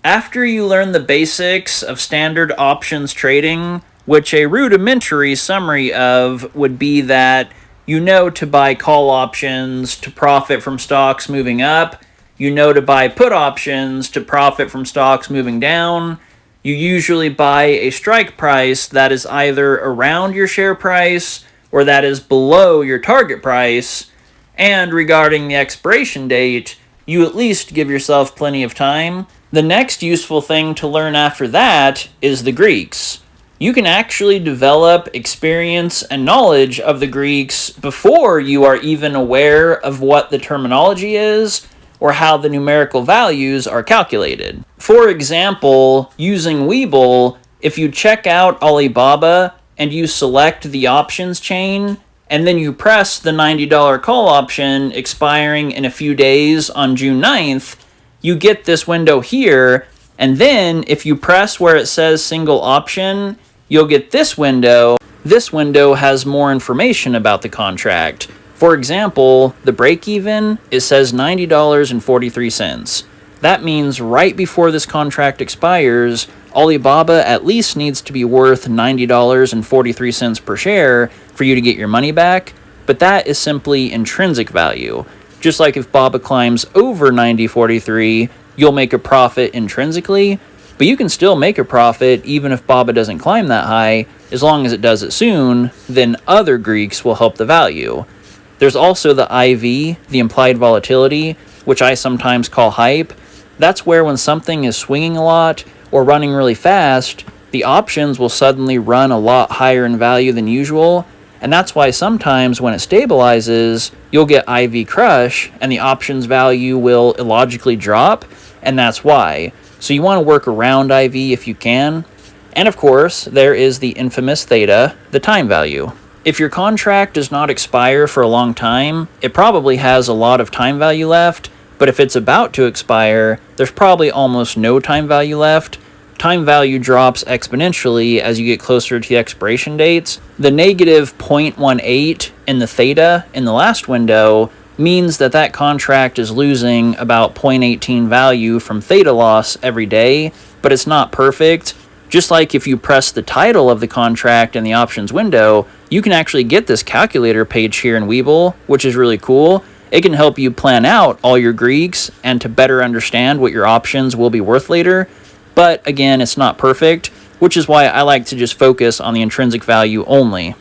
After you learn the basics of standard options trading, which a rudimentary summary of would be that you know to buy call options to profit from stocks moving up, you know to buy put options to profit from stocks moving down, you usually buy a strike price that is either around your share price or that is below your target price, and regarding the expiration date, you at least give yourself plenty of time. The next useful thing to learn after that is the Greeks. You can actually develop experience and knowledge of the Greeks before you are even aware of what the terminology is or how the numerical values are calculated. For example, using Webull, if you check out Alibaba and you select the options chain, and then you press the $90 call option expiring in a few days on June 9th, you get this window here, and then if you press where it says single option, you'll get this window. This window has more information about the contract. For example, the break-even, it says $90.43. That means right before this contract expires, Alibaba at least needs to be worth $90.43 per share for you to get your money back, but that is simply intrinsic value. Just like if BABA climbs over 90.43, you'll make a profit intrinsically, but you can still make a profit even if BABA doesn't climb that high. As long as it does it soon, then other Greeks will help the value. There's also the IV, the implied volatility, which I sometimes call hype. That's where when something is swinging a lot or running really fast, the options will suddenly run a lot higher in value than usual, and that's why sometimes when it stabilizes, you'll get IV crush, and the options value will illogically drop, and that's why. So you want to work around IV if you can. And of course, there is the infamous theta, the time value. If your contract does not expire for a long time, it probably has a lot of time value left, but if it's about to expire, there's probably almost no time value left. Time value drops exponentially as you get closer to the expiration dates. The negative 0.18 in the theta in the last window means that that contract is losing about 0.18 value from theta loss every day, but it's not perfect. Just like if you press the title of the contract in the options window, you can actually get this calculator page here in Webull, which is really cool. It can help you plan out all your Greeks and to better understand what your options will be worth later. But again, it's not perfect, which is why I like to just focus on the intrinsic value only.